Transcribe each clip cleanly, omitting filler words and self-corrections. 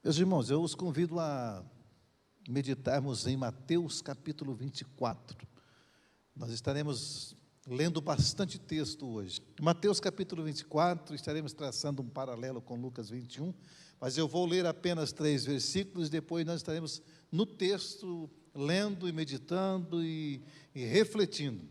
Meus irmãos, eu os convido a meditarmos em Mateus capítulo 24. Nós estaremos lendo bastante texto hoje. Mateus capítulo 24, estaremos traçando um paralelo com Lucas 21, mas eu vou ler apenas 3 versículos, depois nós estaremos no texto, lendo e meditando e refletindo.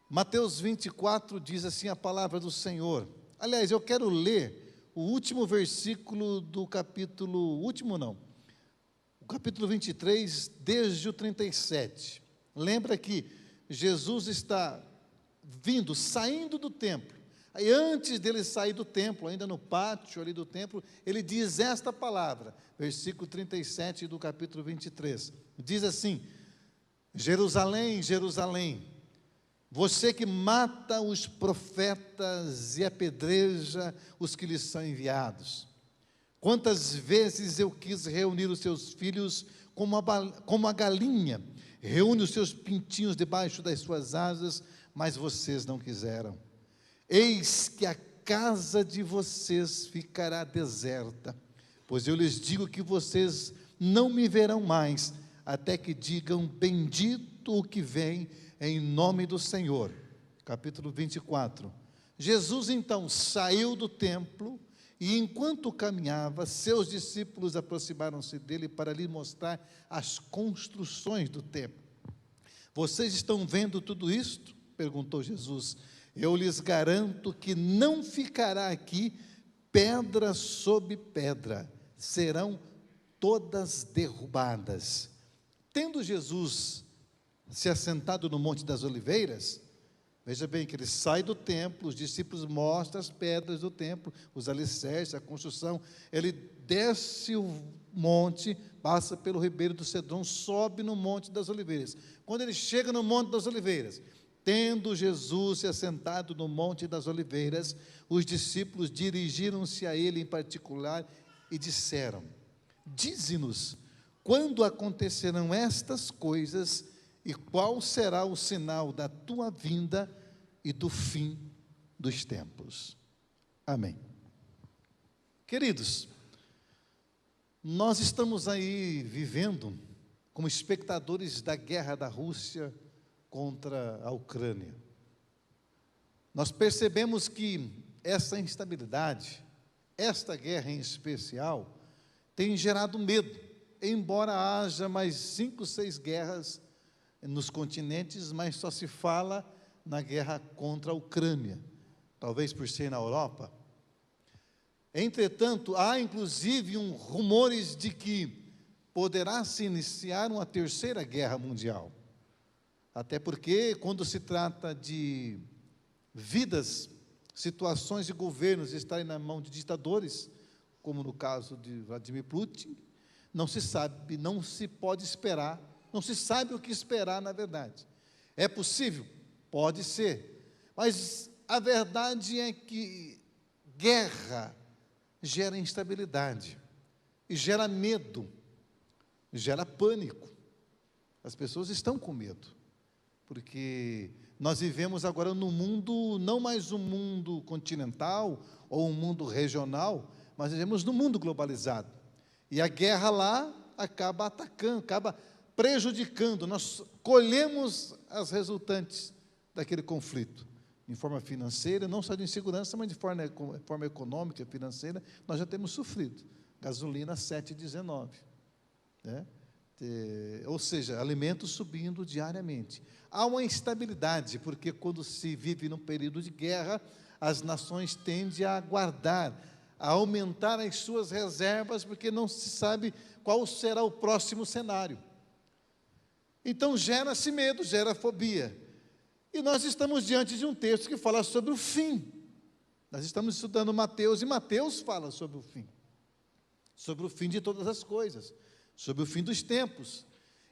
Mateus 24 diz assim a palavra do Senhor. Aliás, eu quero ler o último versículo do capítulo, o capítulo 23, desde o 37. Lembra que Jesus está saindo do templo. Aí antes dele sair do templo, ainda no pátio ali do templo, ele diz esta palavra, versículo 37 do capítulo 23. Diz assim: Jerusalém, Jerusalém, você que mata os profetas e apedreja os que lhes são enviados. Quantas vezes eu quis reunir os seus filhos como a galinha reúne os seus pintinhos debaixo das suas asas, mas vocês não quiseram. Eis que a casa de vocês ficará deserta, pois eu lhes digo que vocês não me verão mais, até que digam: bendito o que vem em nome do Senhor. Capítulo 24. Jesus então saiu do templo e enquanto caminhava, seus discípulos aproximaram-se dele para lhe mostrar as construções do templo. Vocês estão vendo tudo isto? Perguntou Jesus. Eu lhes garanto que não ficará aqui pedra sobre pedra, serão todas derrubadas. Tendo Jesus se assentado no Monte das Oliveiras, veja bem que ele sai do templo, os discípulos mostram as pedras do templo, os alicerces, a construção, ele desce o monte, passa pelo ribeiro do Cedron, sobe no Monte das Oliveiras. Quando ele chega no Monte das Oliveiras, tendo Jesus se assentado no Monte das Oliveiras, os discípulos dirigiram-se a ele em particular e disseram: dize-nos, quando acontecerão estas coisas e qual será o sinal da tua vinda e do fim dos tempos? Amém. Queridos, nós estamos aí vivendo como espectadores da guerra da Rússia contra a Ucrânia. Nós percebemos que essa instabilidade, esta guerra em especial, tem gerado medo, embora haja mais 5, 6 guerras nos continentes, mas só se fala na guerra contra a Ucrânia, talvez por ser na Europa. Entretanto, há inclusive rumores de que poderá se iniciar uma 3ª guerra mundial, até porque quando se trata de vidas, situações de governos estarem na mão de ditadores, como no caso de Vladimir Putin, não se sabe, não se pode esperar, não se sabe o que esperar, na verdade. É possível? Pode ser. Mas a verdade é que guerra gera instabilidade, e gera medo, gera pânico. As pessoas estão com medo, porque nós vivemos agora num mundo, não mais um mundo continental, ou um mundo regional, mas vivemos num mundo globalizado. E a guerra lá acaba atacando, acaba prejudicando, nós colhemos as resultantes daquele conflito, em forma financeira, não só de insegurança, mas de forma econômica, financeira, nós já temos sofrido. Gasolina 7,19, né? Ou seja, alimentos subindo diariamente. Há uma instabilidade, porque quando se vive num período de guerra, as nações tendem a guardar, a aumentar as suas reservas, porque não se sabe qual será o próximo cenário. Então gera-se medo, gera fobia. E nós estamos diante de um texto que fala sobre o fim. Nós estamos estudando Mateus, e Mateus fala sobre o fim de todas as coisas, sobre o fim dos tempos.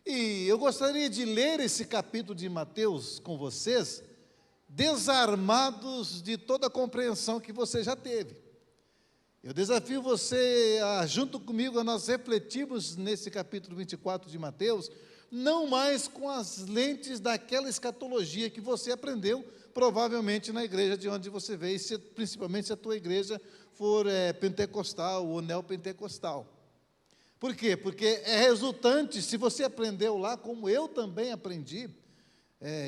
E eu gostaria de ler esse capítulo de Mateus com vocês, desarmados de toda a compreensão que você já teve. Eu desafio você, junto comigo, a nós refletirmos nesse capítulo 24 de Mateus, não mais com as lentes daquela escatologia que você aprendeu, provavelmente na igreja de onde você veio, principalmente se a tua igreja for pentecostal ou neopentecostal. Por quê? Porque é resultante, se você aprendeu lá, como eu também aprendi,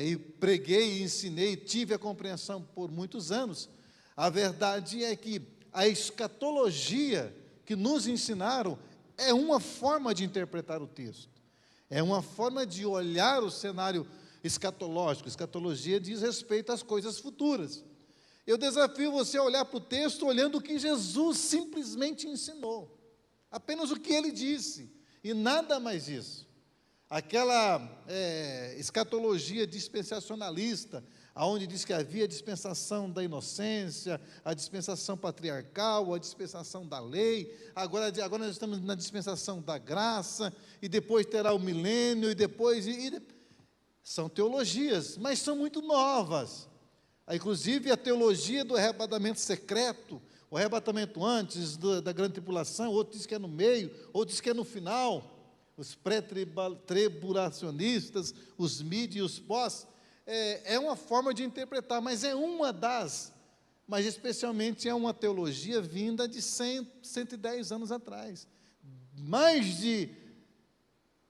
e preguei, e ensinei, tive a compreensão por muitos anos, a verdade é que a escatologia que nos ensinaram é uma forma de interpretar o texto, é uma forma de olhar o cenário escatológico. Escatologia diz respeito às coisas futuras. Eu desafio você a olhar para o texto olhando o que Jesus simplesmente ensinou, apenas o que ele disse, e nada mais isso. Aquela escatologia dispensacionalista, onde diz que havia a dispensação da inocência, a dispensação patriarcal, a dispensação da lei, agora nós estamos na dispensação da graça, e depois terá o milênio, e depois... São teologias, mas são muito novas. Inclusive a teologia do arrebatamento secreto, o arrebatamento antes da grande tribulação, outro diz que é no meio, outro diz que é no final. Os pré-tribulacionistas, os mid e os pós, é uma forma de interpretar, mas é uma das, mas especialmente é uma teologia vinda de 100, 110 anos atrás. Mais de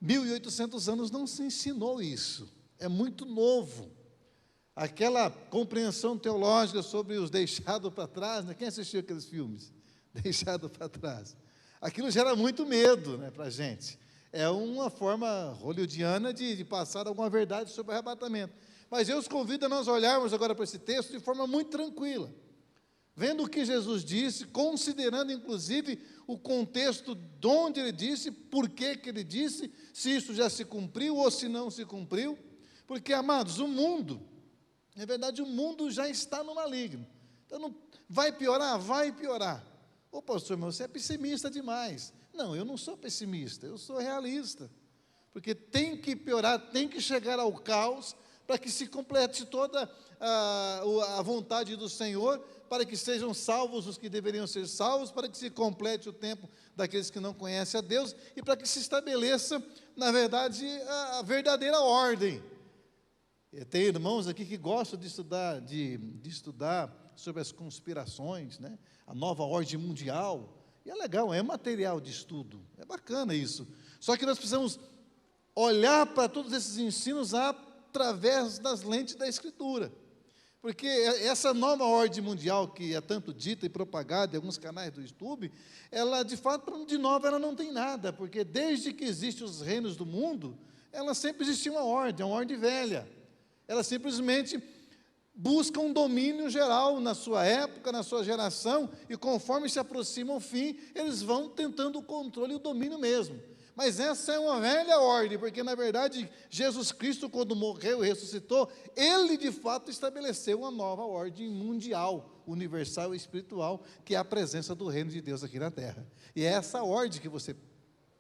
1.800 anos não se ensinou isso, é muito novo. Aquela compreensão teológica sobre os deixados para trás, né? Quem assistiu aqueles filmes? Deixado para trás. Aquilo gera muito medo, né, para a gente. É uma forma hollywoodiana de passar alguma verdade sobre o arrebatamento. Mas eu os convido a nós olharmos agora para esse texto de forma muito tranquila, vendo o que Jesus disse, considerando inclusive o contexto de onde ele disse, por que ele disse, se isso já se cumpriu ou se não se cumpriu. Porque, amados, o mundo, na verdade, o mundo já está no maligno. Então, não, vai piorar? Vai piorar. Ô, pastor, mas você é pessimista demais. Não, eu não sou pessimista, eu sou realista. Porque tem que piorar, tem que chegar ao caos, para que se complete toda a vontade do Senhor, para que sejam salvos os que deveriam ser salvos, para que se complete o tempo daqueles que não conhecem a Deus, e para que se estabeleça, na verdade, a verdadeira ordem. Tem irmãos aqui que gostam de estudar sobre as conspirações, né? A nova ordem mundial, e é legal, é material de estudo, é bacana isso. Só que nós precisamos olhar para todos esses ensinos através das lentes da Escritura, porque essa nova ordem mundial que é tanto dita e propagada em alguns canais do YouTube, ela de fato, de nova, ela não tem nada, porque desde que existem os reinos do mundo, ela sempre existiu uma ordem velha. Ela simplesmente busca um domínio geral na sua época, na sua geração, e conforme se aproxima o fim, eles vão tentando o controle e o domínio mesmo. Mas essa é uma velha ordem, porque na verdade Jesus Cristo, quando morreu e ressuscitou, ele de fato estabeleceu uma nova ordem mundial, universal e espiritual, que é a presença do reino de Deus aqui na terra. E é essa ordem que você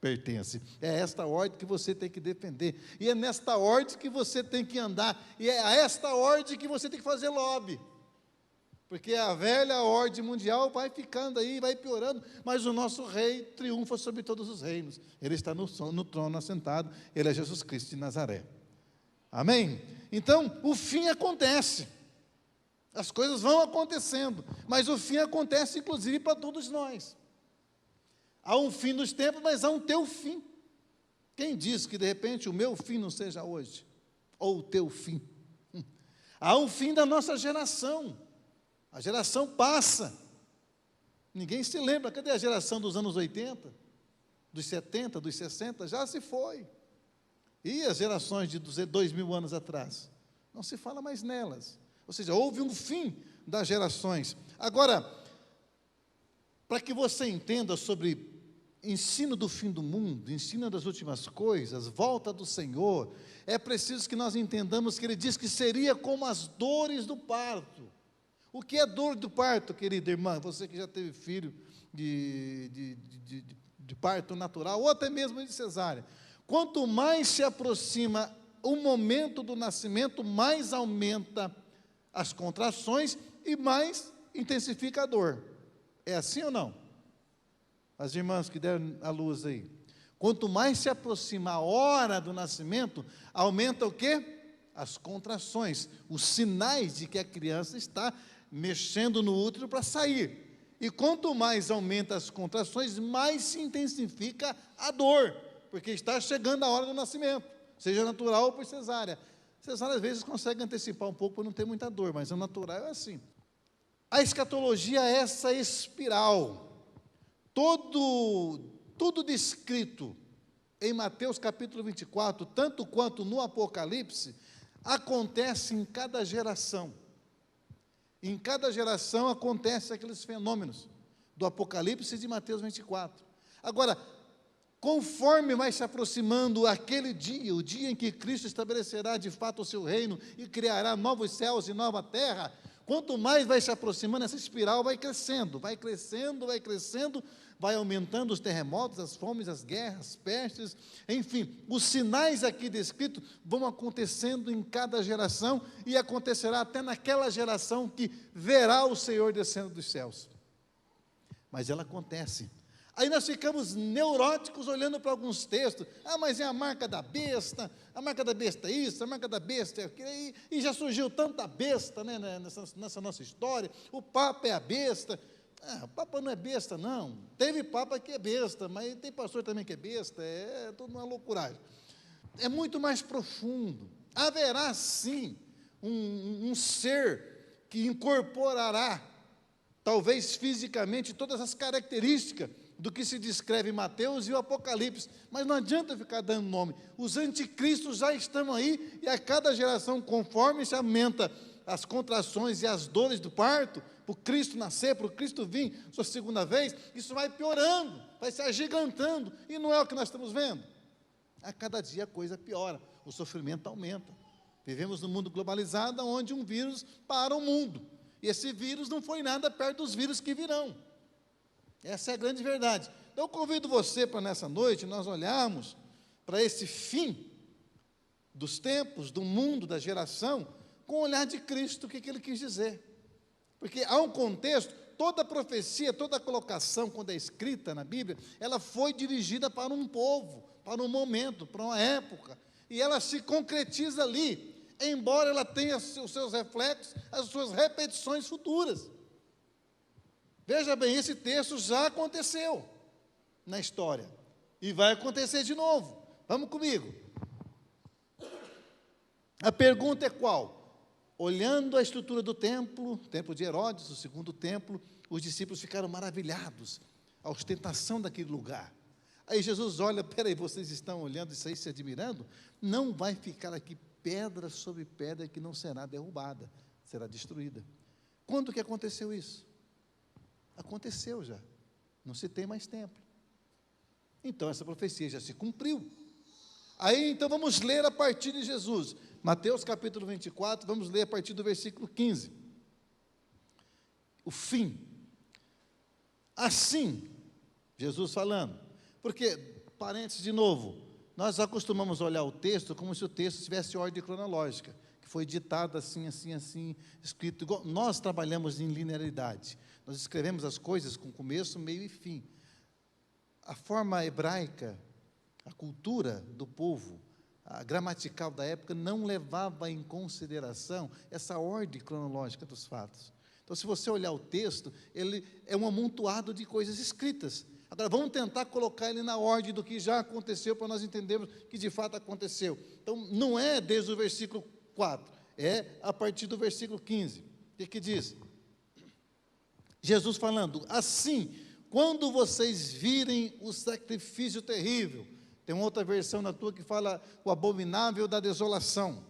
pertence, é esta ordem que você tem que defender, e é nesta ordem que você tem que andar, e é a esta ordem que você tem que fazer lobby, porque a velha ordem mundial vai ficando aí, vai piorando, mas o nosso rei triunfa sobre todos os reinos, ele está no trono assentado, ele é Jesus Cristo de Nazaré, amém? Então, o fim acontece, as coisas vão acontecendo, mas o fim acontece inclusive para todos nós. Há um fim dos tempos, mas há um teu fim. Quem diz que de repente o meu fim não seja hoje? Ou o teu fim? Há um fim da nossa geração. A geração passa. Ninguém se lembra. Cadê a geração dos anos 80? Dos 70, dos 60? Já se foi. E as gerações de 2.000 anos atrás? Não se fala mais nelas. Ou seja, houve um fim das gerações. Agora, para que você entenda sobre ensino do fim do mundo, ensino das últimas coisas, volta do Senhor, é preciso que nós entendamos que ele diz que seria como as dores do parto. O que é dor do parto, querida irmã? Você que já teve filho de parto natural, ou até mesmo de cesárea. Quanto mais se aproxima o momento do nascimento, mais aumenta as contrações e mais intensifica a dor. É assim ou não? As irmãs que deram a luz aí. Quanto mais se aproxima a hora do nascimento, aumenta o quê? As contrações, os sinais de que a criança está mexendo no útero para sair. E quanto mais aumenta as contrações, mais se intensifica a dor, porque está chegando a hora do nascimento, seja natural ou por cesárea. Cesárea, às vezes, consegue antecipar um pouco para não ter muita dor, mas o natural é assim. A escatologia é essa espiral. Tudo descrito em Mateus capítulo 24, tanto quanto no Apocalipse, acontece em cada geração. Em cada geração acontecem aqueles fenômenos do Apocalipse e de Mateus 24. Agora, conforme vai se aproximando aquele dia, o dia em que Cristo estabelecerá de fato o seu reino e criará novos céus e nova terra, quanto mais vai se aproximando, essa espiral vai crescendo, vai crescendo, vai crescendo, vai aumentando os terremotos, as fomes, as guerras, as pestes, enfim, os sinais aqui descritos vão acontecendo em cada geração e acontecerá até naquela geração que verá o Senhor descendo dos céus. Mas ela acontece. Aí nós ficamos neuróticos olhando para alguns textos. Mas é a marca da besta é isso, a marca da besta é aquilo, e já surgiu tanta besta, né, nessa nossa história. O Papa é a besta. O Papa não é besta, não. Teve Papa que é besta, mas tem pastor também que é besta, é tudo uma loucuragem. É muito mais profundo. Haverá, sim, um ser que incorporará, talvez fisicamente, todas as características do que se descreve em Mateus e o Apocalipse, mas não adianta ficar dando nome. Os anticristos já estão aí, e a cada geração, conforme se aumenta as contrações e as dores do parto, para o Cristo nascer, para o Cristo vir sua segunda vez, isso vai piorando, vai se agigantando, e não é o que nós estamos vendo. A cada dia a coisa piora, o sofrimento aumenta. Vivemos num mundo globalizado, onde um vírus para o mundo, e esse vírus não foi nada perto dos vírus que virão. Essa é a grande verdade. Então eu convido você para nessa noite nós olharmos para esse fim dos tempos, do mundo, da geração, com o olhar de Cristo, o que ele quis dizer. Porque há um contexto, toda profecia, toda colocação, quando é escrita na Bíblia, ela foi dirigida para um povo, para um momento, para uma época, e ela se concretiza ali, embora ela tenha os seus reflexos, as suas repetições futuras. Veja bem, esse texto já aconteceu na história, e vai acontecer de novo. Vamos comigo. A pergunta é qual? Olhando a estrutura do templo de Herodes, o segundo templo, os discípulos ficaram maravilhados, a ostentação daquele lugar. Aí Jesus olha, peraí, vocês estão olhando isso aí, se admirando? Não vai ficar aqui pedra sobre pedra que não será derrubada, será destruída. Quando que aconteceu isso? Aconteceu já, não se tem mais templo. Então essa profecia já se cumpriu. Aí então vamos ler a partir de Jesus, Mateus capítulo 24, vamos ler a partir do versículo 15. O fim. Assim, Jesus falando, porque, parênteses de novo, nós acostumamos olhar o texto como se o texto tivesse ordem cronológica, que foi ditado assim, assim, assim, escrito igual. Nós trabalhamos em linearidade, nós escrevemos as coisas com começo, meio e fim. A forma hebraica, a cultura do povo, a gramatical da época, não levava em consideração essa ordem cronológica dos fatos. Então, se você olhar o texto, ele é um amontoado de coisas escritas. Agora, vamos tentar colocar ele na ordem do que já aconteceu, para nós entendermos que de fato aconteceu. Então, não é desde o versículo 4, é a partir do versículo 15. O que diz? Jesus falando, assim, quando vocês virem o sacrifício terrível, tem uma outra versão na tua que fala o abominável da desolação,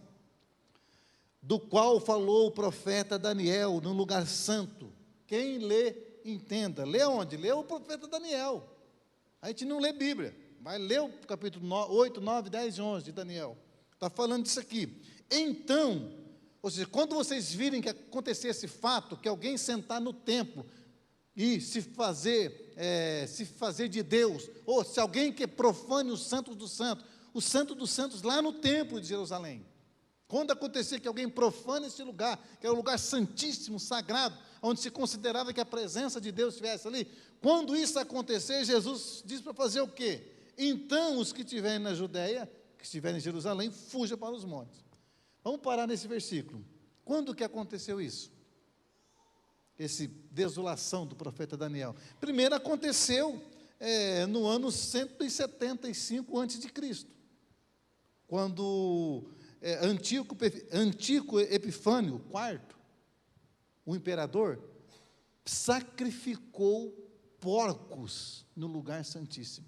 do qual falou o profeta Daniel no lugar santo. Quem lê, entenda. Lê onde? Lê o profeta Daniel. A gente não lê Bíblia, mas lê o capítulo 8, 9, 10 e 11 de Daniel. Está falando disso aqui. Então, ou seja, quando vocês virem que acontecer esse fato, que alguém sentar no templo e se fazer de Deus, ou se alguém que profane o Santo dos Santos lá no templo de Jerusalém, quando acontecer que alguém profane esse lugar, que é um lugar santíssimo, sagrado, onde se considerava que a presença de Deus estivesse ali, quando isso acontecer, Jesus diz para fazer o quê? Então, os que estiverem na Judéia, que estiverem em Jerusalém, fujam para os montes. Vamos parar nesse versículo. Quando que aconteceu isso? essa desolação do profeta Daniel? Primeiro aconteceu no ano 175 a.C., quando Antíoco Epifânio IV, o imperador, sacrificou porcos no lugar santíssimo,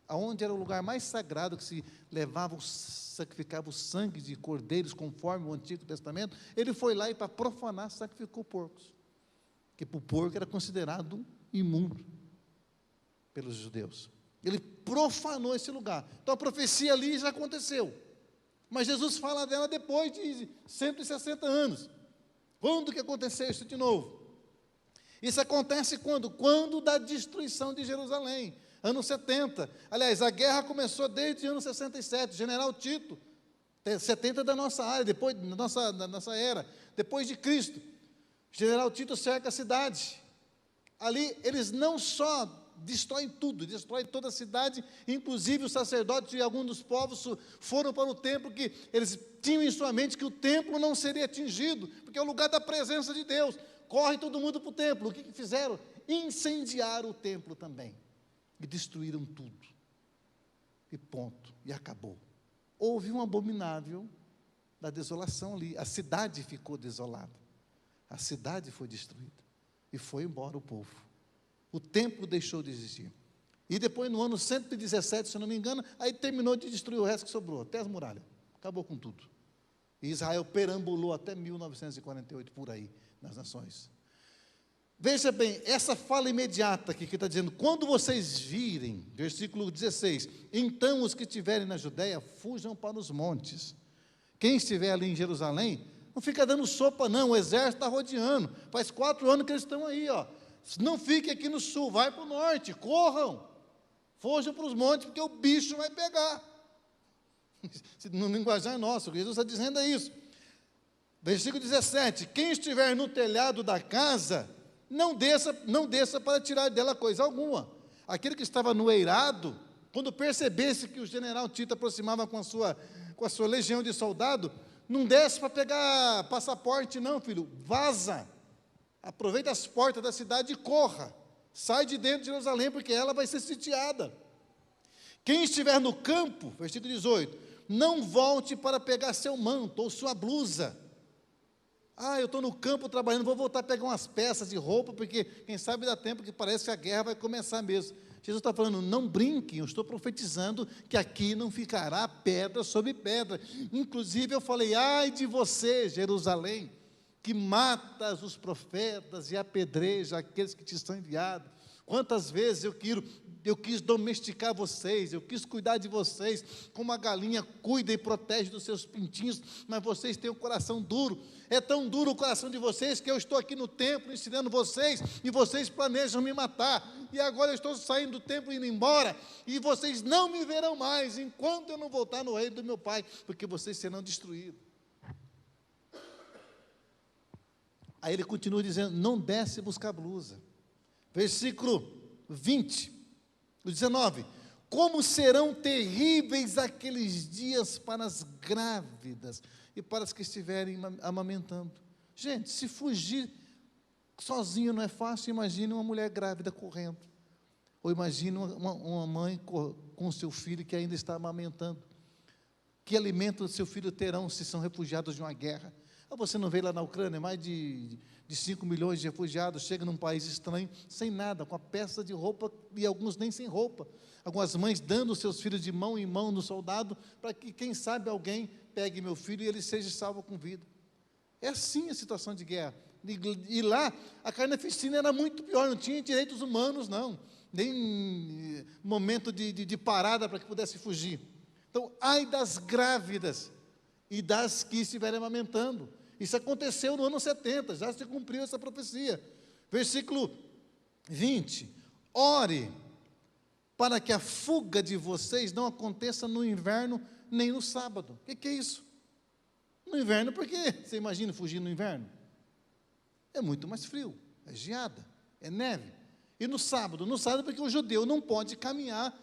aonde era o lugar mais sagrado, que se sacrificava o sangue de cordeiros, conforme o Antigo Testamento. Ele foi lá e, para profanar, sacrificou porcos, porque o porco era considerado imundo pelos judeus. Ele profanou esse lugar. Então a profecia ali já aconteceu, mas Jesus fala dela depois de 160 anos. Quando que aconteceu isso de novo? Isso acontece quando? Quando da destruição de Jerusalém, ano 70. Aliás, a guerra começou desde o ano 67, General Tito, 70 da nossa área, depois da nossa era, depois de Cristo. General Tito cerca a cidade. Ali eles não só destroem tudo, destroem toda a cidade, inclusive os sacerdotes e alguns dos povos foram para o templo, que eles tinham em sua mente que o templo não seria atingido, porque é o lugar da presença de Deus. Corre todo mundo para o templo. O que fizeram? Incendiaram o templo também, e destruíram tudo, e ponto, e acabou. Houve um abominável da desolação ali, a cidade ficou desolada, a cidade foi destruída, e foi embora o povo. O templo deixou de existir. E depois, no ano 117, se eu não me engano, aí terminou de destruir o resto que sobrou, até as muralhas. Acabou com tudo. E Israel perambulou até 1948, por aí, nas nações. Veja bem, essa fala imediata aqui, que está dizendo, quando vocês virem, versículo 16, então os que estiverem na Judéia, fujam para os montes. Quem estiver ali em Jerusalém, não fica dando sopa não, o exército está rodeando. Faz 4 anos que eles estão aí, ó. Não fique aqui no sul, vai para o norte, corram, fujam para os montes, porque o bicho vai pegar. No linguajar nosso, Jesus está dizendo isso. Versículo 17, quem estiver no telhado da casa, não desça para tirar dela coisa alguma. Aquele que estava no eirado, quando percebesse que o general Tito aproximava com a sua legião de soldado, não desce para pegar passaporte não, filho, vaza. Aproveita as portas da cidade e corra. Sai de dentro de Jerusalém, porque ela vai ser sitiada. Quem estiver no campo, versículo 18, não volte para pegar seu manto ou sua blusa. Eu estou no campo trabalhando, vou voltar a pegar umas peças de roupa, porque quem sabe dá tempo, que parece que a guerra vai começar mesmo. Jesus está falando, não brinquem, eu estou profetizando que aqui não ficará pedra sobre pedra. Inclusive eu falei, ai de você, Jerusalém, que matas os profetas e apedreja aqueles que te são enviados. Quantas vezes eu quis domesticar vocês, eu quis cuidar de vocês, como a galinha cuida e protege dos seus pintinhos, mas vocês têm um coração duro. É tão duro o coração de vocês, que eu estou aqui no templo ensinando vocês, e vocês planejam me matar, e agora eu estou saindo do templo e indo embora, e vocês não me verão mais, enquanto eu não voltar no reino do meu Pai, porque vocês serão destruídos. Aí ele continua dizendo, não desce buscar blusa. Versículo 20, o 19, como serão terríveis aqueles dias para as grávidas e para as que estiverem amamentando. Gente, se fugir sozinho não é fácil, imagine uma mulher grávida correndo, ou imagine uma mãe com seu filho que ainda está amamentando. Que alimento seu filho terão se são refugiados de uma guerra? Você não vê lá na Ucrânia, mais de 5 milhões de refugiados, chega num país estranho, sem nada, com a peça de roupa, e alguns nem sem roupa. Algumas mães dando seus filhos de mão em mão no soldado, para que, quem sabe, alguém pegue meu filho e ele seja salvo com vida. É assim a situação de guerra. E lá, a carnificina era muito pior, não tinha direitos humanos, não, nem momento de parada para que pudesse fugir. Então, ai das grávidas e das que estiverem amamentando. Isso aconteceu no ano 70, já se cumpriu essa profecia. Versículo 20, ore para que a fuga de vocês não aconteça no inverno, nem no sábado. O que é isso? No inverno, por quê? Você imagina fugir no inverno? É muito mais frio, é geada, é neve. E no sábado? No sábado porque o judeu não pode caminhar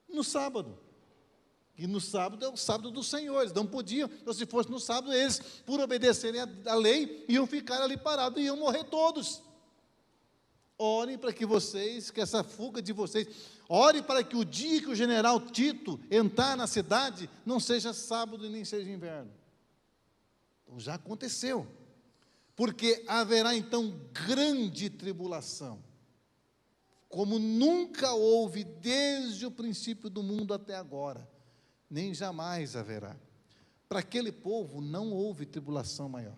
no sábado. E no sábado é o sábado do Senhor, eles não podiam. Então, se fosse no sábado, eles, por obedecerem a lei, iam ficar ali parados, iam morrer todos. Orem para que essa fuga de vocês, ore para que o dia que o general Tito entrar na cidade, não seja sábado e nem seja inverno. Então já aconteceu, porque haverá então grande tribulação, como nunca houve desde o princípio do mundo até agora, nem jamais haverá. Para aquele povo não houve tribulação maior.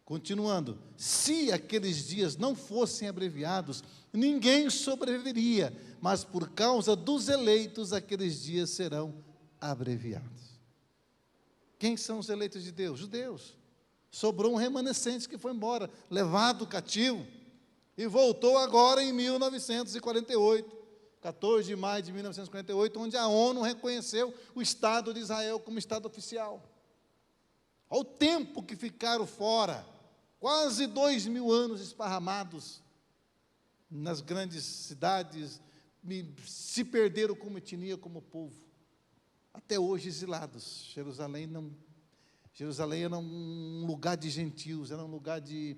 Continuando, se aqueles dias não fossem abreviados, ninguém sobreviveria, mas por causa dos eleitos, aqueles dias serão abreviados. Quem são os eleitos de Deus? Judeus. Sobrou um remanescente que foi embora, levado cativo, e voltou agora em 1948, 14 de maio de 1948, onde a ONU reconheceu o Estado de Israel como Estado oficial. Olha o tempo que ficaram fora, quase 2000 anos esparramados nas grandes cidades, se perderam como etnia, como povo, até hoje exilados. Jerusalém era um lugar de gentios, era um lugar de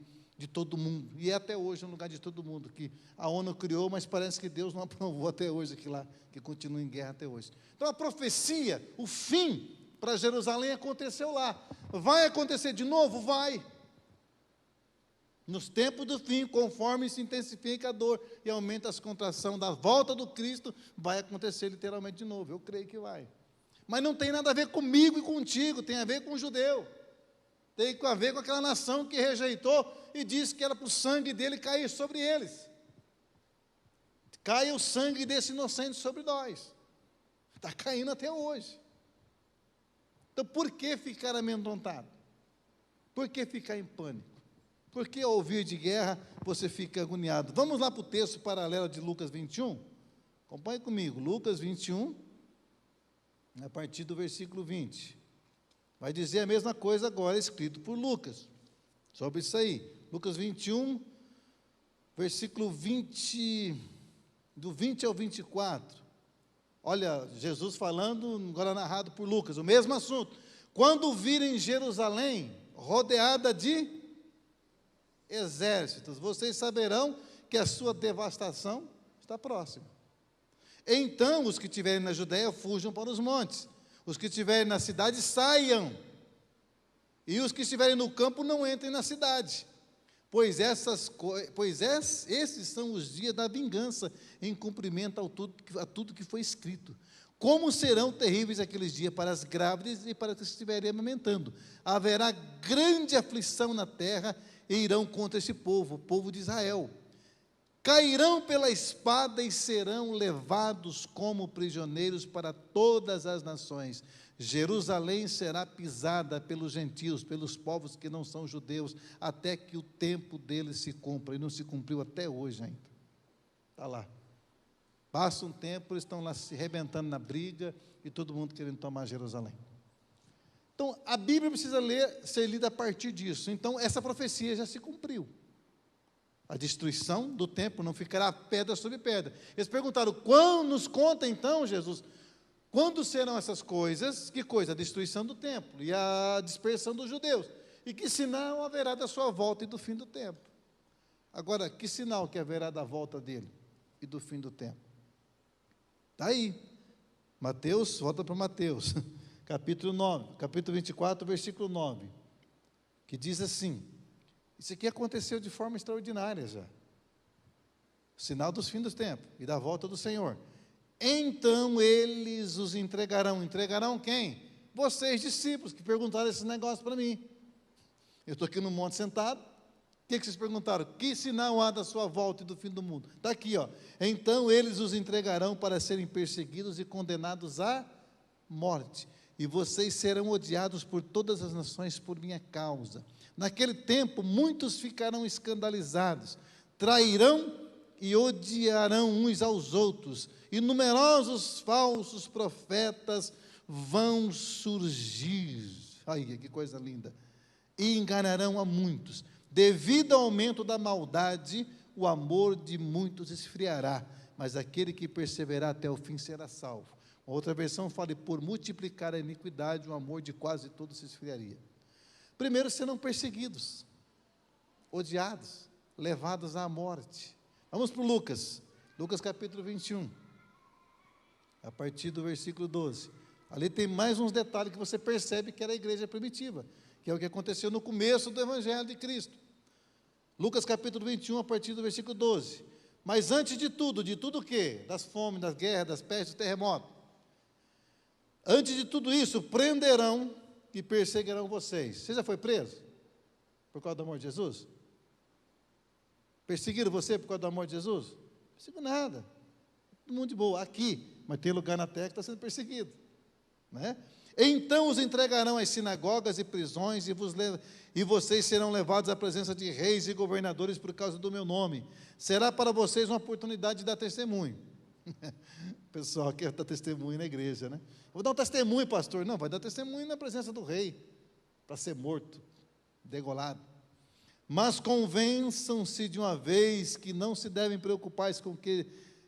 todo mundo, e é até hoje um lugar de todo mundo, que a ONU criou, mas parece que Deus não aprovou até hoje, que continua em guerra até hoje. Então a profecia, o fim para Jerusalém aconteceu lá. Vai acontecer de novo? Vai. Nos tempos do fim, conforme se intensifica a dor e aumenta as contrações da volta do Cristo, vai acontecer literalmente de novo. Eu creio que vai. Mas não tem nada a ver comigo e contigo, tem a ver com o judeu. Tem a ver com aquela nação que rejeitou e disse que era para o sangue dele cair sobre eles. Caia o sangue desse inocente sobre nós. Está caindo até hoje. Então, por que ficar amedrontado? Por que ficar em pânico? Por que ao ouvir de guerra você fica agoniado? Vamos lá para o texto paralelo de Lucas 21? Acompanhe comigo, Lucas 21, a partir do versículo 20. Vai dizer a mesma coisa agora, escrito por Lucas, sobre isso aí. Lucas 21, versículo 20, do 20 ao 24. Olha, Jesus falando, agora narrado por Lucas, o mesmo assunto. Quando virem Jerusalém rodeada de exércitos, vocês saberão que a sua devastação está próxima. Então, os que estiverem na Judéia fujam para os montes. Os que estiverem na cidade saiam. E os que estiverem no campo não entrem na cidade. Esses são os dias da vingança, em cumprimento a tudo que foi escrito. Como serão terríveis aqueles dias para as grávidas e para os que estiverem amamentando. Haverá grande aflição na terra e irão contra esse povo, o povo de Israel. Cairão pela espada e serão levados como prisioneiros para todas as nações. Jerusalém será pisada pelos gentios, pelos povos que não são judeus, até que o tempo deles se cumpra. E não se cumpriu até hoje ainda. Está lá. Passa um tempo, eles estão lá se arrebentando na briga e todo mundo querendo tomar Jerusalém. Então, a Bíblia precisa ser lida a partir disso. Então, essa profecia já se cumpriu. A destruição do templo, não ficará pedra sobre pedra. Eles perguntaram, quando nos conta então, Jesus, quando serão essas coisas? Que coisa? A destruição do templo e a dispersão dos judeus. E que sinal haverá da sua volta e do fim do tempo? Agora, que sinal que haverá da volta dele e do fim do tempo? Está aí. Mateus, volta para Mateus, capítulo 24, versículo 9, que diz assim, isso aqui aconteceu de forma extraordinária já, o sinal dos fins dos tempos e da volta do Senhor. Então eles os entregarão. Entregarão quem? Vocês, discípulos, que perguntaram esse negócio para mim. Eu estou aqui no monte sentado. O que vocês perguntaram? Que sinal há da sua volta e do fim do mundo? Está aqui, ó. Então eles os entregarão para serem perseguidos e condenados à morte. E vocês serão odiados por todas as nações por minha causa. Naquele tempo, muitos ficarão escandalizados, trairão e odiarão uns aos outros, e numerosos falsos profetas vão surgir. Ai, que coisa linda! E enganarão a muitos. Devido ao aumento da maldade, o amor de muitos esfriará, mas aquele que perseverar até o fim será salvo. Outra versão fala, por multiplicar a iniquidade, o amor de quase todos se esfriaria. Primeiro serão perseguidos, odiados. levados à morte. Vamos para o Lucas capítulo 21, a partir do versículo 12. Ali tem mais uns detalhes que você percebe que era a igreja primitiva, que é o que aconteceu no começo do Evangelho de Cristo. Lucas capítulo 21, a partir do versículo 12. Mas antes de tudo o quê? Das fomes, das guerras, das pestes, do terremoto. Antes de tudo isso, prenderão e perseguirão vocês. Você já foi preso? Por causa do amor de Jesus? Perseguiram você por causa do amor de Jesus? Não perseguiu nada. Todo mundo de boa. Aqui, mas tem lugar na terra que está sendo perseguido. Né? Então os entregarão às sinagogas e prisões, e vocês serão levados à presença de reis e governadores por causa do meu nome. Será para vocês uma oportunidade de dar testemunho. O pessoal quer dar testemunho na igreja, né? Vou dar um testemunho, pastor. Não, vai dar testemunho na presença do rei, para ser morto, degolado. Mas convençam-se de uma vez que não se devem preocupar com o que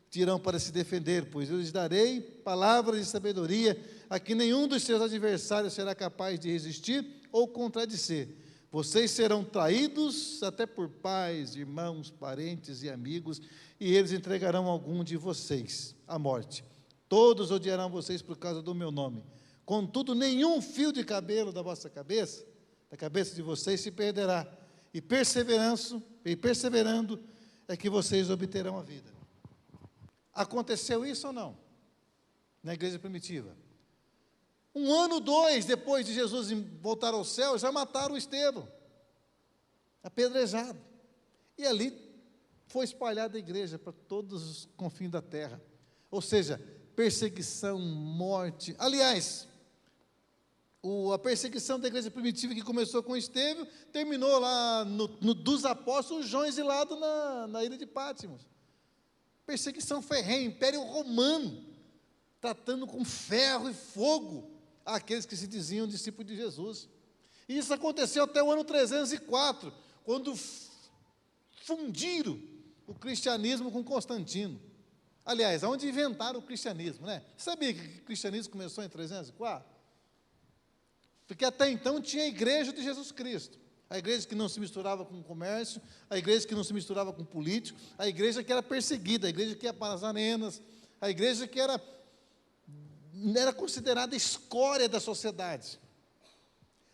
dirão para se defender, pois eu lhes darei palavras de sabedoria a que nenhum dos seus adversários será capaz de resistir ou contradizer. Vocês serão traídos até por pais, irmãos, parentes e amigos, e eles entregarão algum de vocês à morte. Todos odiarão vocês por causa do meu nome. Contudo, nenhum fio de cabelo da vossa cabeça, da cabeça de vocês, se perderá. E perseverando, é que vocês obterão a vida. Aconteceu isso ou não? Na igreja primitiva. 1 ano, 2, depois de Jesus voltar ao céu, já mataram o Estevão, apedrejado. E ali foi espalhada a igreja para todos os confins da terra. Ou seja, perseguição, morte. Aliás, a perseguição da igreja primitiva que começou com Estevão, terminou lá dos apóstolos, João exilado na ilha de Patmos. Perseguição ferrenha, Império Romano, tratando com ferro e fogo aqueles que se diziam discípulos de Jesus. E isso aconteceu até o ano 304, quando fundiram o cristianismo com Constantino. Aliás, aonde inventaram o cristianismo, né? Sabia que o cristianismo começou em 304? Porque até então tinha a igreja de Jesus Cristo. A igreja que não se misturava com o comércio, a igreja que não se misturava com político, a igreja que era perseguida, a igreja que ia para as arenas, a igreja que era considerada escória da sociedade.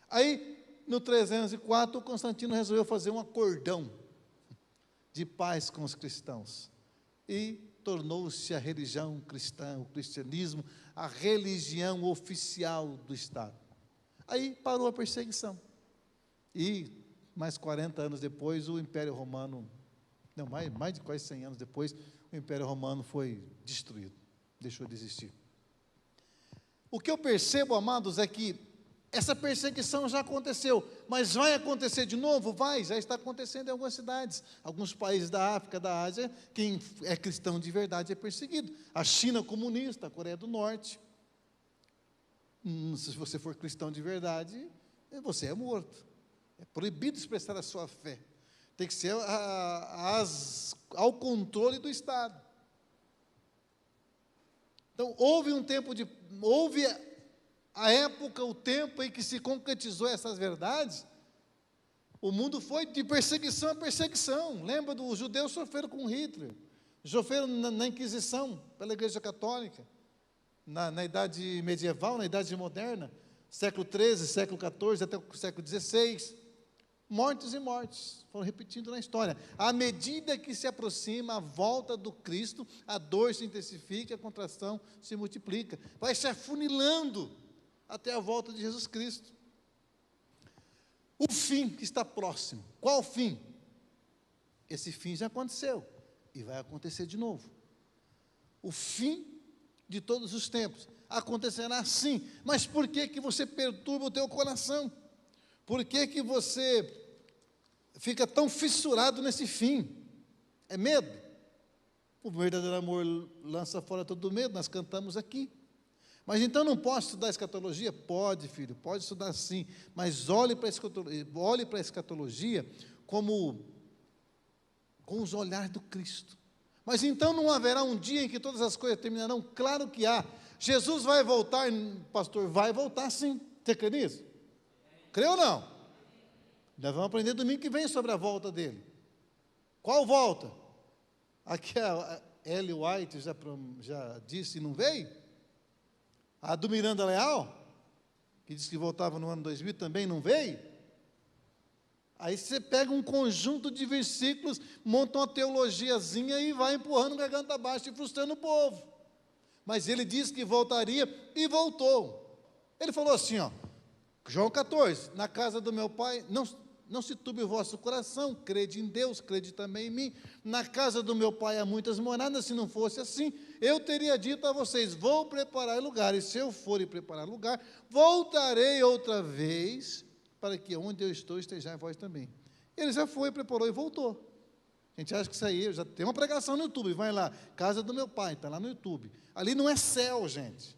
Aí, no 304, o Constantino resolveu fazer um acordão de paz com os cristãos. E tornou-se a religião cristã, o cristianismo, a religião oficial do Estado. Aí parou a perseguição. E, mais 40 anos depois, o Império Romano, não, mais de quase 100 anos depois, o Império Romano foi destruído, deixou de existir. O que eu percebo, amados, é que essa perseguição já aconteceu, mas vai acontecer de novo? Vai, já está acontecendo em algumas cidades, alguns países da África, da Ásia, quem é cristão de verdade é perseguido. A China comunista, a Coreia do Norte. Se você for cristão de verdade, você é morto. É proibido expressar a sua fé. Tem que ser ao controle do Estado. Então, houve a época, o tempo em que se concretizou essas verdades. O mundo foi de perseguição a perseguição. Lembra dos judeus sofreram com Hitler, sofreram na Inquisição, pela Igreja Católica, na Idade Medieval, na Idade Moderna, século XIII, século XIV, até o século XVI. Mortes e mortes, foram repetindo na história. À medida que se aproxima a volta do Cristo, a dor se intensifica, a contração se multiplica. Vai se afunilando até a volta de Jesus Cristo. O fim está próximo. Qual o fim? Esse fim já aconteceu e vai acontecer de novo. O fim de todos os tempos acontecerá sim. Mas por que você perturba o teu coração? Por que você fica tão fissurado nesse fim? É medo? O verdadeiro amor lança fora todo medo, nós cantamos aqui. Mas então não posso estudar escatologia? Pode, filho, pode estudar sim, mas olhe para a escatologia com os olhares do Cristo. Mas então não haverá um dia em que todas as coisas terminarão? Claro que há. Jesus vai voltar, pastor, vai voltar sim. Você crê nisso? Crê ou não? Nós vamos aprender domingo que vem sobre a volta dele. Qual volta? Aqui a Ellen White já disse e não veio? A do Miranda Leal, que disse que voltava no ano 2000, também não veio? Aí você pega um conjunto de versículos, monta uma teologiazinha e vai empurrando garganta abaixo e frustrando o povo. Mas ele disse que voltaria e voltou. Ele falou assim, ó, João 14, na casa do meu pai, não se turbe o vosso coração, crede em Deus, crede também em mim. Na casa do meu pai há muitas moradas, se não fosse assim, eu teria dito a vocês, vou preparar lugar, e se eu for e preparar lugar, voltarei outra vez, para que onde eu estou estejais vós também. Ele já foi, preparou e voltou. A gente acha que isso aí, já tem uma pregação no YouTube, vai lá, casa do meu pai, está lá no YouTube. Ali não é céu, gente.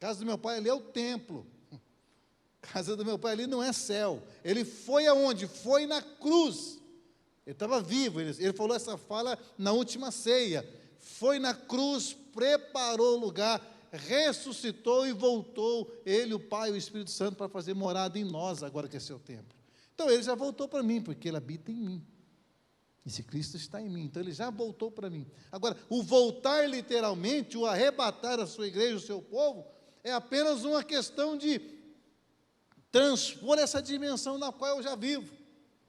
Casa do meu pai ali é o templo. Casa do meu pai ali não é céu. Ele foi aonde? Foi na cruz. Ele estava vivo, ele falou essa fala na última ceia. Foi na cruz, preparou o lugar, ressuscitou e voltou, ele, o Pai e o Espírito Santo, para fazer morada em nós, agora que é seu tempo. Então, ele já voltou para mim, porque ele habita em mim. E se Cristo está em mim, então ele já voltou para mim. Agora, o voltar literalmente, o arrebatar a sua igreja, o seu povo, é apenas uma questão de transpor essa dimensão na qual eu já vivo,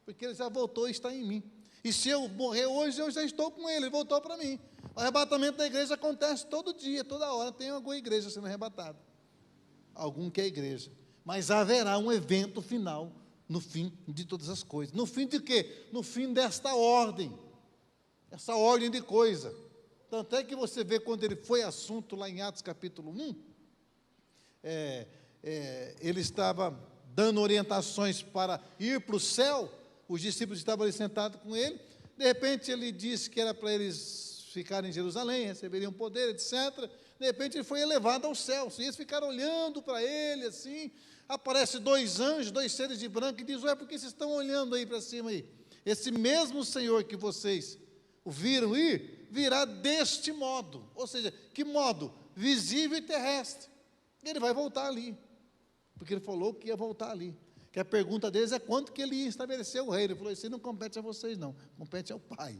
porque ele já voltou e está em mim. E se eu morrer hoje, eu já estou com ele voltou para mim. O arrebatamento da igreja acontece todo dia, toda hora, tem alguma igreja sendo arrebatada. Algum que é igreja. Mas haverá um evento final, no fim de todas as coisas. No fim de quê? No fim desta ordem. Essa ordem de coisa. Tanto é que você vê quando ele foi assunto lá em Atos capítulo 1, ele estava dando orientações para ir para o céu, os discípulos estavam ali sentados com ele, de repente ele disse que era para eles ficarem em Jerusalém, receberiam poder, etc. De repente ele foi elevado ao céu, e eles ficaram olhando para ele assim, aparece dois anjos, dois seres de branco, e diz, ué, por que vocês estão olhando aí para cima aí? Esse mesmo Senhor que vocês o viram ir, virá deste modo, ou seja, que modo? Visível e terrestre. Ele vai voltar ali, porque ele falou que ia voltar ali. Que a pergunta deles é quanto que ele ia estabelecer o reino. Ele falou, isso não compete a vocês não, compete ao Pai.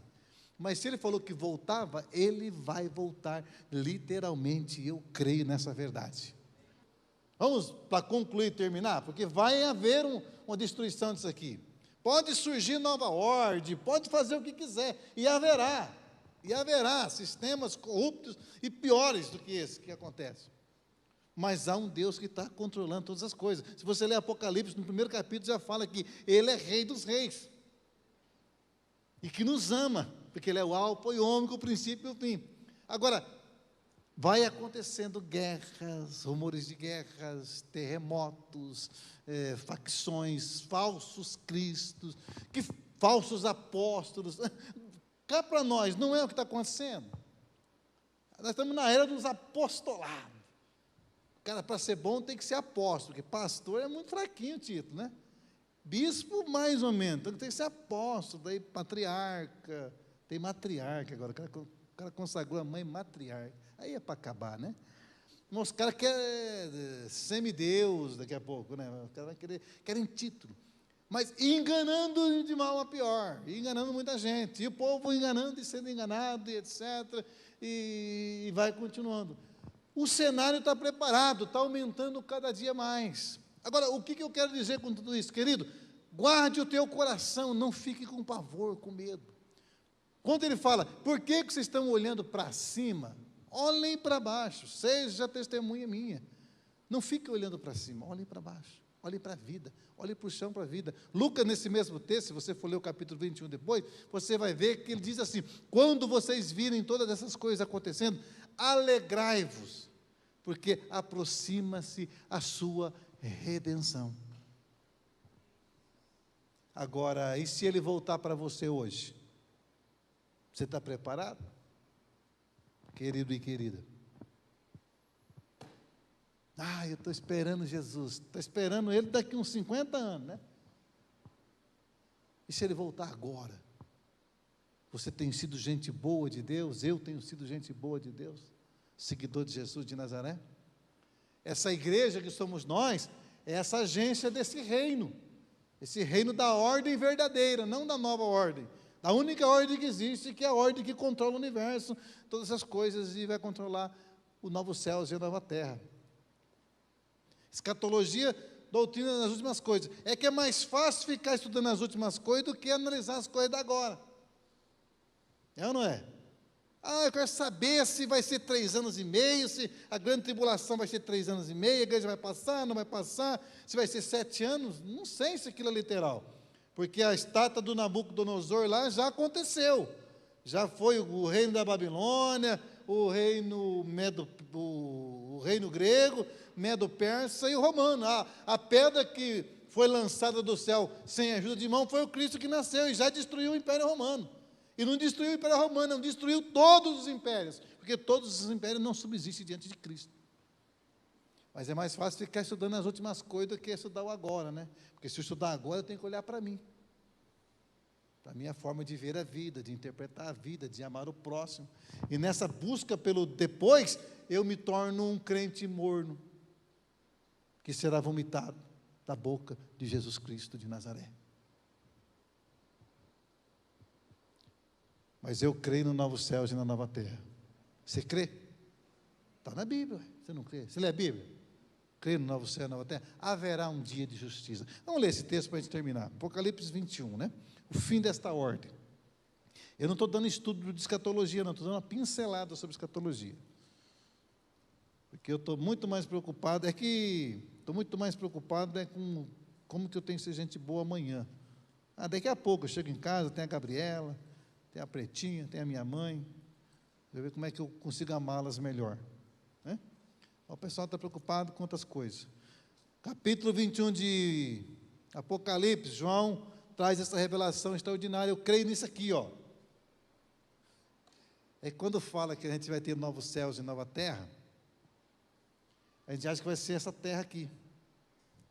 Mas se ele falou que voltava, ele vai voltar literalmente, e eu creio nessa verdade. Vamos para concluir e terminar, porque vai haver uma destruição disso aqui. Pode surgir nova ordem, pode fazer o que quiser, e haverá sistemas corruptos e piores do que esse que acontece. Mas há um Deus que está controlando todas as coisas. Se você ler Apocalipse, no primeiro capítulo já fala que Ele é Rei dos Reis. E que nos ama, porque Ele é o Alfa e o Ômega, o princípio e o fim. Agora, vai acontecendo guerras, rumores de guerras, terremotos, facções, falsos cristos, falsos apóstolos. Cá para nós, não é o que está acontecendo. Nós estamos na era dos apostolados. Cara, para ser bom tem que ser apóstolo, porque pastor é muito fraquinho o título, né? Bispo, mais ou menos, então tem que ser apóstolo, daí patriarca, tem matriarca agora, o cara consagrou a mãe matriarca, aí é para acabar, né? Mas os caras querem semideus daqui a pouco, né? Os caras querem título, mas enganando de mal a pior, enganando muita gente, e o povo enganando e sendo enganado, e etc., e vai continuando. O cenário está preparado, está aumentando cada dia mais. Agora, o que eu quero dizer com tudo isso, querido? Guarde o teu coração, não fique com pavor, com medo. Quando ele fala, por que vocês estão olhando para cima? Olhem para baixo, seja testemunha minha. Não fique olhando para cima, olhem para baixo, olhem para a vida, olhem para o chão, para a vida. Lucas, nesse mesmo texto, se você for ler o capítulo 21 depois, você vai ver que ele diz assim, quando vocês virem todas essas coisas acontecendo, alegrai-vos, porque aproxima-se a sua redenção. Agora, e se ele voltar para você hoje? Você está preparado? Querido e querida. Eu estou esperando Jesus, estou esperando ele daqui uns 50 anos, né? E se ele voltar agora? Você tem sido gente boa de Deus, eu tenho sido gente boa de Deus, seguidor de Jesus de Nazaré? Essa igreja que somos nós, é essa agência desse reino, esse reino da ordem verdadeira, não da nova ordem, A única ordem que existe, que é a ordem que controla o universo, todas essas coisas, e vai controlar o novo céu e a nova terra. Escatologia, doutrina das últimas coisas. É que é mais fácil ficar estudando as últimas coisas do que analisar as coisas da agora. É ou não é? Eu quero saber se vai ser 3 anos e meio, se a grande tribulação vai ser 3 anos e meio, a igreja vai passar, não vai passar, se vai ser 7 anos, não sei se aquilo é literal. Porque a estátua do Nabucodonosor lá já aconteceu. Já foi o reino da Babilônia, o reino grego, medo-persa e o romano. A pedra que foi lançada do céu sem ajuda de mão foi o Cristo que nasceu e já destruiu o Império Romano. E não destruiu o Império Romano, não destruiu todos os impérios, porque todos os impérios não subsistem diante de Cristo. Mas é mais fácil ficar estudando as últimas coisas do que estudar o agora, né? Porque se eu estudar agora, eu tenho que olhar para mim. Para a minha forma de ver a vida, de interpretar a vida, de amar o próximo. E nessa busca pelo depois, eu me torno um crente morno, que será vomitado da boca de Jesus Cristo de Nazaré. Mas eu creio no novo céu e na nova terra. Você crê? Está na Bíblia. Você não crê? Você lê a Bíblia? Crê no novo céu e na nova terra? Haverá um dia de justiça. Vamos ler esse texto para a gente terminar. Apocalipse 21, né? O fim desta ordem. Eu não estou dando estudo de escatologia, não. Estou dando uma pincelada sobre escatologia. Porque eu estou muito mais preocupado, com como que eu tenho que ser gente boa amanhã. Daqui a pouco eu chego em casa, tem a Gabriela, tem a Pretinha, tem a minha mãe. Eu ver como é que eu consigo amá-las melhor. Né? O pessoal está preocupado com outras coisas. Capítulo 21 de Apocalipse, João traz essa revelação extraordinária. Eu creio nisso aqui, ó. É quando fala que a gente vai ter novos céus e nova terra, a gente acha que vai ser essa terra aqui.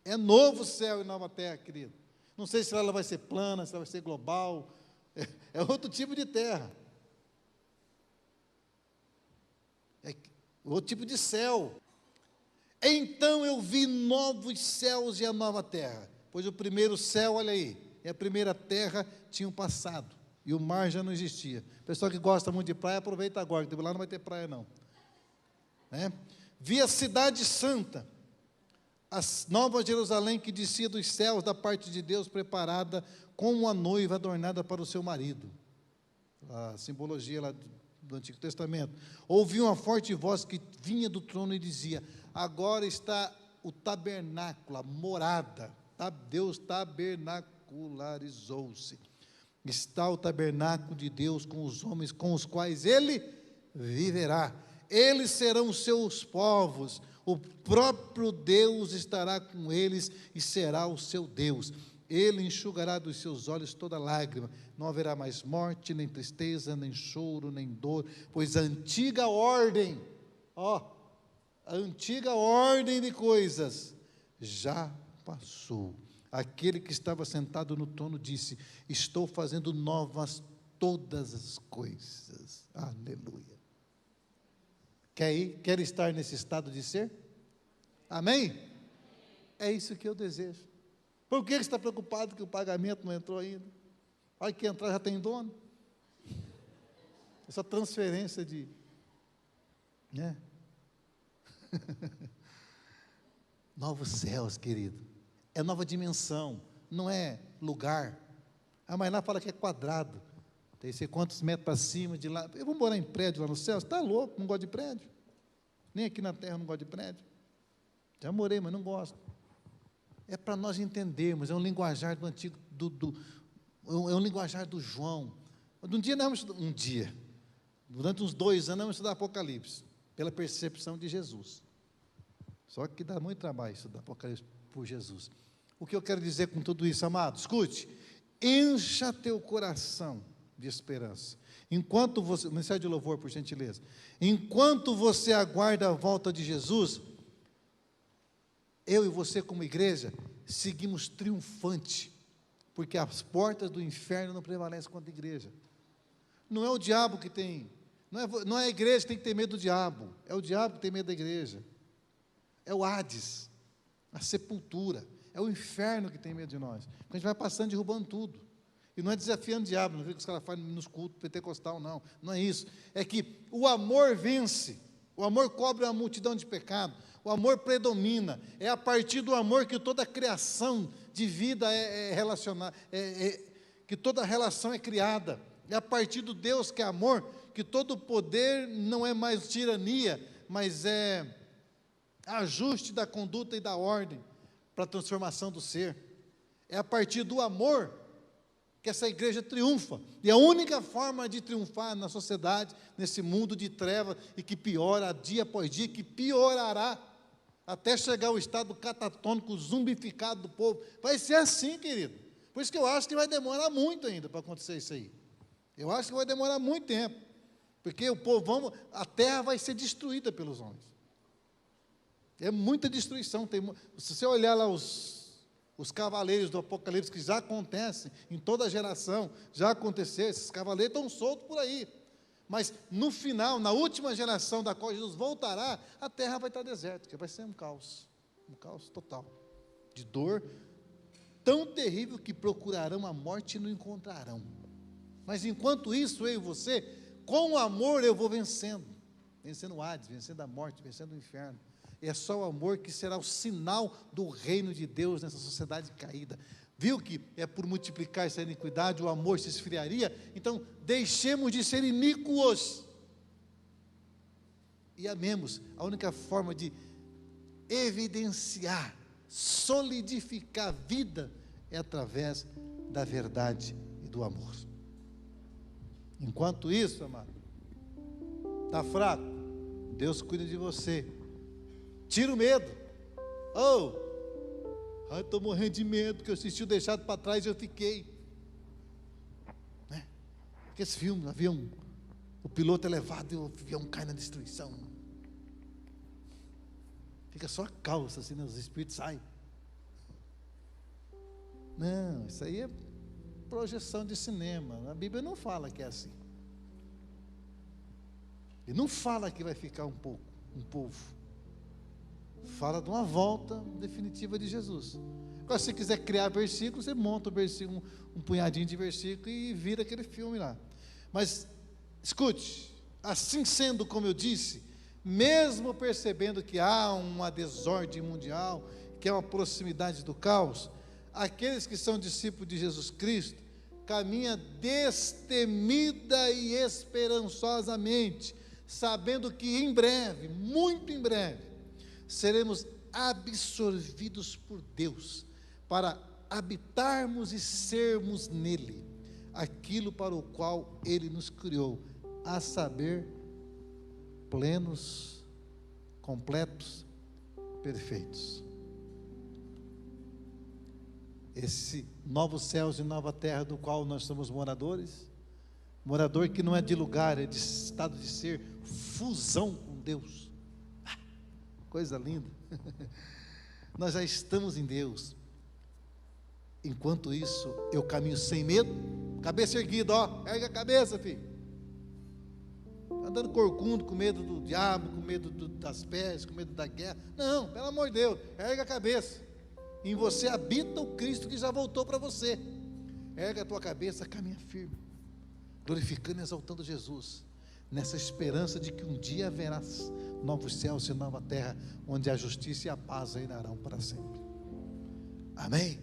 É novo céu e nova terra, querido. Não sei se ela vai ser plana, se ela vai ser global. É outro tipo de terra. É outro tipo de céu. Então eu vi novos céus e a nova terra. Pois o primeiro céu, olha aí, e a primeira terra tinham passado. E o mar já não existia. O pessoal que gosta muito de praia, aproveita agora, que lá não vai ter praia não. Né? Vi a cidade santa, a nova Jerusalém que descia dos céus da parte de Deus, preparada como uma noiva adornada para o seu marido. A simbologia lá do Antigo Testamento. Ouvi uma forte voz que vinha do trono e dizia: agora está o tabernáculo, a morada. Deus tabernacularizou-se. Está o tabernáculo de Deus com os homens com os quais Ele viverá. Eles serão seus povos, o próprio Deus estará com eles e será o seu Deus. Ele enxugará dos seus olhos toda lágrima, não haverá mais morte, nem tristeza, nem choro, nem dor, pois a antiga ordem, a antiga ordem de coisas já passou. Aquele que estava sentado no trono disse: estou fazendo novas todas as coisas. Aleluia. Quer estar nesse estado de ser? Amém? É isso que eu desejo. Por que você está preocupado que o pagamento não entrou ainda? Olha que entrar já tem dono. Essa transferência de... né? Novos céus, querido. É nova dimensão, não é lugar. A Mainá fala que é quadrado. Tem sei quantos metros para cima, de lá. Eu vou morar em prédio lá no céu? Você está louco, não gosto de prédio. Nem aqui na terra eu não gosto de prédio. Já morei, mas não gosto. É para nós entendermos, é um linguajar do antigo, é um linguajar do João. Durante uns 2 anos, vamos estudar Apocalipse, pela percepção de Jesus. Só que dá muito trabalho estudar Apocalipse por Jesus. O que eu quero dizer com tudo isso, amado? Escute, encha teu coração de esperança. Enquanto você, mensagem de louvor, por gentileza. Enquanto você aguarda a volta de Jesus, eu e você como igreja, seguimos triunfante, porque as portas do inferno não prevalecem contra a igreja. Não é o diabo que tem, não é a igreja que tem que ter medo do diabo, é o diabo que tem medo da igreja. É o Hades, a sepultura, é o inferno que tem medo de nós. Porque a gente vai passando derrubando tudo. E não é desafiando o diabo, não é o que os caras fazem nos cultos pentecostal, não. Não é isso. É que o amor vence. O amor cobre uma multidão de pecados. O amor predomina. É a partir do amor que toda a criação de vida é relacionada, que toda relação é criada. É a partir do Deus que é amor, que todo poder não é mais tirania, mas é ajuste da conduta e da ordem para a transformação do ser. É a partir do amor que essa igreja triunfa. E a única forma de triunfar na sociedade, nesse mundo de trevas, e que piora dia após dia, que piorará, até chegar ao estado catatônico, zumbificado do povo. Vai ser assim, querido. Por isso que eu acho que vai demorar muito ainda para acontecer isso aí. Eu acho que vai demorar muito tempo. Porque o povo, a terra vai ser destruída pelos homens. É muita destruição. Se você olhar lá os cavaleiros do Apocalipse, que já acontecem em toda geração, já aconteceu, esses cavaleiros estão soltos por aí. Mas no final, na última geração da qual Jesus voltará, a terra vai estar deserta, porque vai ser um caos total, de dor, tão terrível que procurarão a morte e não encontrarão. Mas enquanto isso, eu e você, com o amor eu vou vencendo o Hades, vencendo a morte, vencendo o inferno. É só o amor que será o sinal do reino de Deus nessa sociedade caída. Viu que é por multiplicar essa iniquidade, o amor se esfriaria? Então, deixemos de ser iníquos e amemos. A única forma de evidenciar, solidificar a vida é através da verdade e do amor. Enquanto isso, amado, está fraco, Deus cuida de você. Tira o medo. Estou morrendo de medo, porque eu assisti o Deixado para Trás e eu fiquei. Porque esse filme, o piloto é levado e o avião cai na destruição. Fica só a calça, assim, os espíritos saem. Não, isso aí é projeção de cinema. A Bíblia não fala que é assim. E não fala que vai ficar um povo. Fala de uma volta definitiva de Jesus. Agora, se você quiser criar versículo, você monta o versículo, um punhadinho de versículo e vira aquele filme lá. Mas, escute, assim sendo como eu disse, mesmo percebendo que há uma desordem mundial, que há uma proximidade do caos, aqueles que são discípulos de Jesus Cristo, caminham destemida e esperançosamente, sabendo que em breve, muito em breve, seremos absorvidos por Deus, para habitarmos e sermos nele, aquilo para o qual Ele nos criou, a saber, plenos, completos, perfeitos. Esse novo céus e nova terra do qual nós somos moradores, morador que não é de lugar, é de estado de ser, fusão com Deus. Coisa linda. Nós já estamos em Deus. Enquanto isso, eu caminho sem medo, cabeça erguida, ergue a cabeça, filho. Andando corcundo, com medo do diabo, com medo das pestes, com medo da guerra. Não, pelo amor de Deus, ergue a cabeça. Em você habita o Cristo que já voltou para você. Ergue a tua cabeça, caminha firme, glorificando e exaltando Jesus, nessa esperança de que um dia haverá novos céus e nova terra, onde a justiça e a paz reinarão para sempre. Amém?